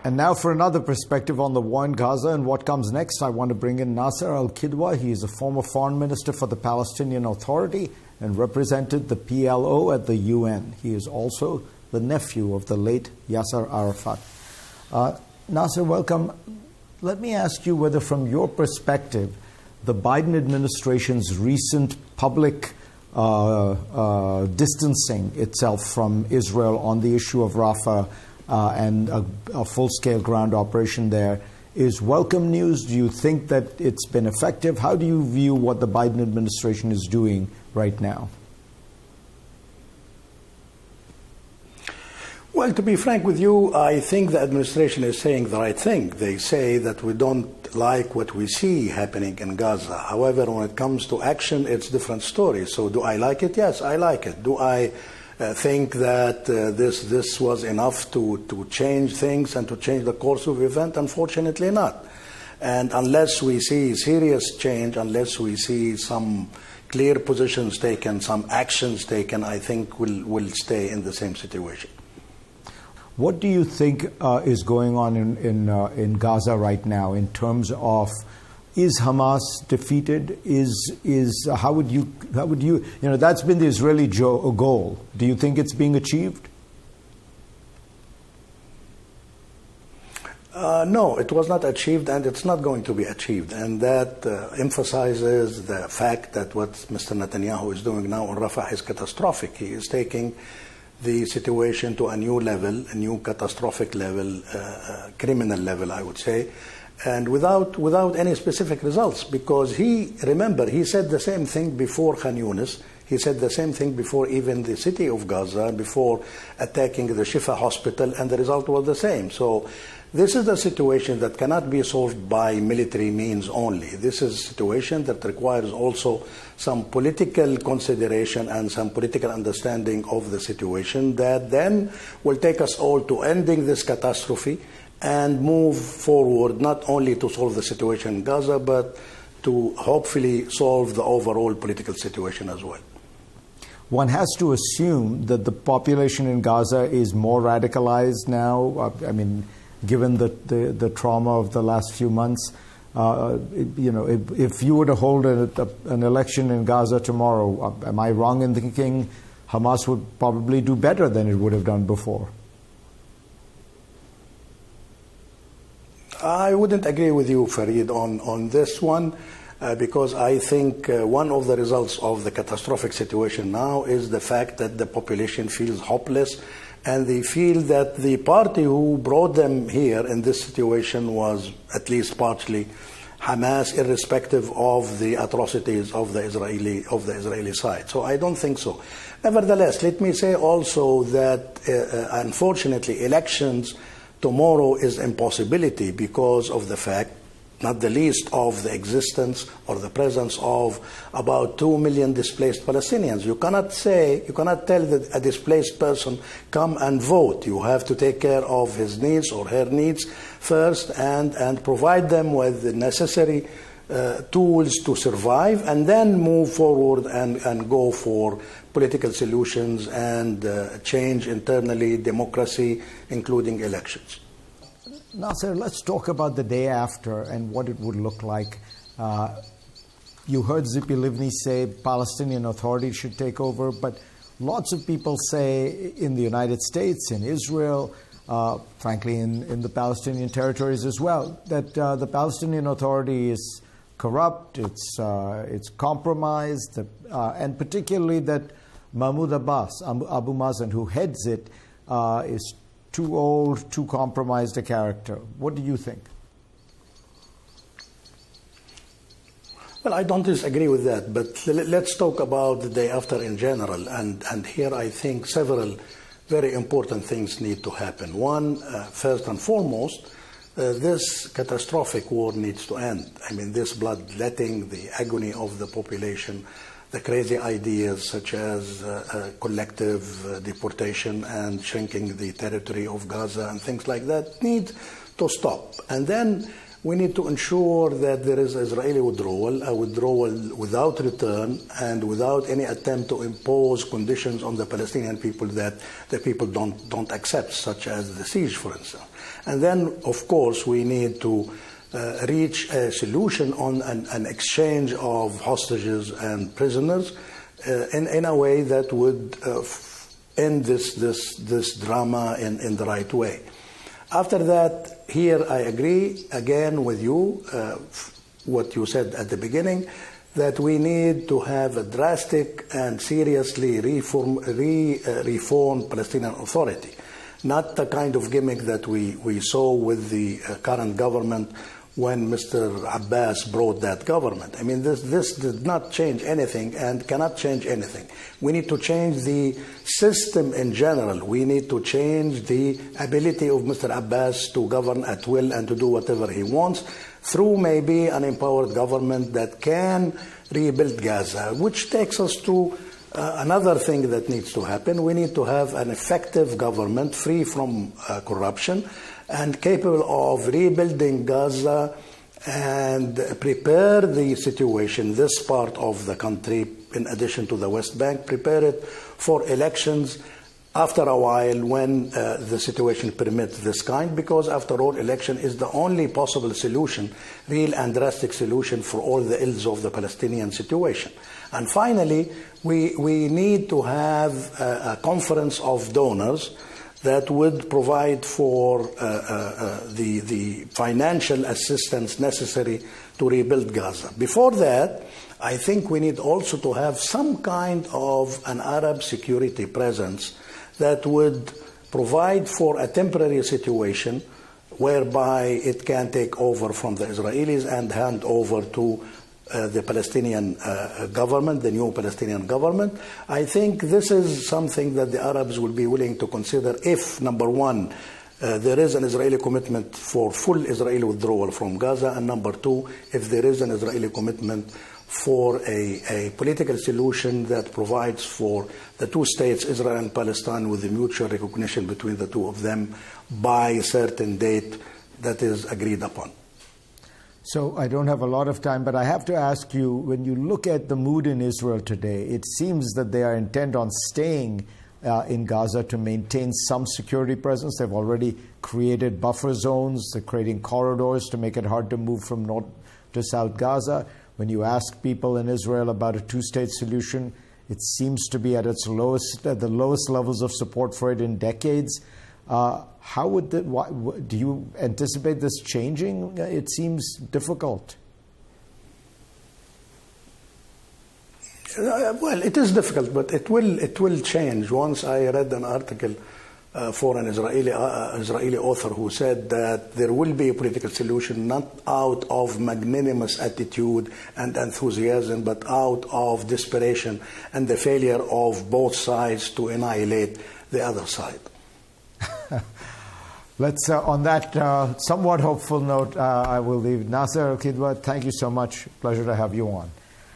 And now for another perspective on the war in Gaza and what comes next, I want to bring in Nasser al-Qidwa. He is a former foreign minister for the Palestinian Authority and represented the PLO at the UN. He is also the nephew of the late Yasser Arafat. Nasser, welcome. Let me ask you whether, from your perspective, the Biden administration's recent public distancing itself from Israel on the issue of Rafah and a full-scale ground operation there is welcome news? Do you think that it's been effective? How do you view what the Biden administration is doing right now? Well, to be frank with you, I think the administration is saying the right thing. They say that we don't like what we see happening in Gaza. However, when it comes to action, it's a different story. So do I like it? Yes, I like it. Do I think that this was enough to change things and to change the course of event? Unfortunately not. And unless we see serious change, unless we see some clear positions taken, some actions taken, I think we'll stay in the same situation. What do you think is going on in Gaza right now in terms of, is Hamas defeated? How would you that's been the Israeli goal. Do you think it's being achieved? No, it was not achieved, and it's not going to be achieved. And that emphasizes the fact that what Mr. Netanyahu is doing now in Rafah is catastrophic. He is taking the situation to a new level, a new catastrophic level, criminal level, I would say, and without any specific results. Because he said the same thing before Khan Yunis. He said the same thing before even the city of Gaza, before attacking the Shifa hospital, and the result was the same. So this is a situation that cannot be solved by military means only. This is a situation that requires also some political consideration and some political understanding of the situation that then will take us all to ending this catastrophe and move forward, not only to solve the situation in Gaza, but to hopefully solve the overall political situation as well. One has to assume that the population in Gaza is more radicalized now. I mean, given the trauma of the last few months, if you were to hold an election in Gaza tomorrow, am I wrong in thinking Hamas would probably do better than it would have done before? I wouldn't agree with you, Fareed, on this one, because I think one of the results of the catastrophic situation now is the fact that the population feels hopeless, and they feel that the party who brought them here in this situation was at least partially Hamas, irrespective of the atrocities of the Israeli side. So I don't think so. Nevertheless, let me say also that unfortunately elections tomorrow is impossibility because of the fact, not the least, of the existence or the presence of about 2 million displaced Palestinians. You cannot tell that a displaced person, come and vote. You have to take care of his needs or her needs first and provide them with the necessary tools to survive, and then move forward and go for political solutions and change internally, democracy, including elections. Nasser, let's talk about the day after and what it would look like. You heard Tzipi Livni say Palestinian Authority should take over, but lots of people say in the United States, in Israel, frankly in the Palestinian territories as well, that the Palestinian Authority is corrupt, it's compromised, and particularly that Mahmoud Abbas, Abu Mazen, who heads it, is too old, too compromised a character. What do you think? Well, I don't disagree with that, but let's talk about the day after in general. And here I think several very important things need to happen. One, first and foremost, this catastrophic war needs to end. I mean, this bloodletting, the agony of the population, the crazy ideas such as collective deportation and shrinking the territory of Gaza and things like that need to stop. And then we need to ensure that there is Israeli withdrawal, a withdrawal without return and without any attempt to impose conditions on the Palestinian people that the people don't accept, such as the siege, for instance. And then, of course, we need to reach a solution on an exchange of hostages and prisoners in a way that would end this drama in the right way. After that, here I agree again with you, what you said at the beginning, that we need to have a drastic and seriously reformed Palestinian Authority. Not the kind of gimmick that we saw with the current government when Mr. Abbas brought that government. I mean, this did not change anything and cannot change anything. We need to change the system in general. We need to change the ability of Mr. Abbas to govern at will and to do whatever he wants through maybe an empowered government that can rebuild Gaza, which takes us to another thing that needs to happen. We need to have an effective government free from corruption and capable of rebuilding Gaza and prepare the situation, this part of the country, in addition to the West Bank, prepare it for elections after a while when the situation permits this kind, because after all, election is the only possible solution, real and drastic solution for all the ills of the Palestinian situation. And finally, we need to have a conference of donors that would provide for the financial assistance necessary to rebuild Gaza. Before that, I think we need also to have some kind of an Arab security presence that would provide for a temporary situation whereby it can take over from the Israelis and hand over to the Palestinian government, the new Palestinian government. I think this is something that the Arabs will be willing to consider if, number one, there is an Israeli commitment for full Israeli withdrawal from Gaza, and number two, if there is an Israeli commitment for a political solution that provides for the two states, Israel and Palestine, with the mutual recognition between the two of them by a certain date that is agreed upon. So I don't have a lot of time, but I have to ask you, when you look at the mood in Israel today, it seems that they are intent on staying in Gaza to maintain some security presence. They've already created buffer zones. They're creating corridors to make it hard to move from north to south Gaza. When you ask people in Israel about a two-state solution, it seems to be at its lowest, at the lowest levels of support for it in decades. How would do you anticipate this changing? It seems difficult. Well, it is difficult, but it will change. Once I read an article for an Israeli author who said that there will be a political solution not out of magnanimous attitude and enthusiasm, but out of desperation and the failure of both sides to annihilate the other side. Let's, on that somewhat hopeful note, I will leave. Nassir, Al-Qidwa, thank you so much. Pleasure to have you on.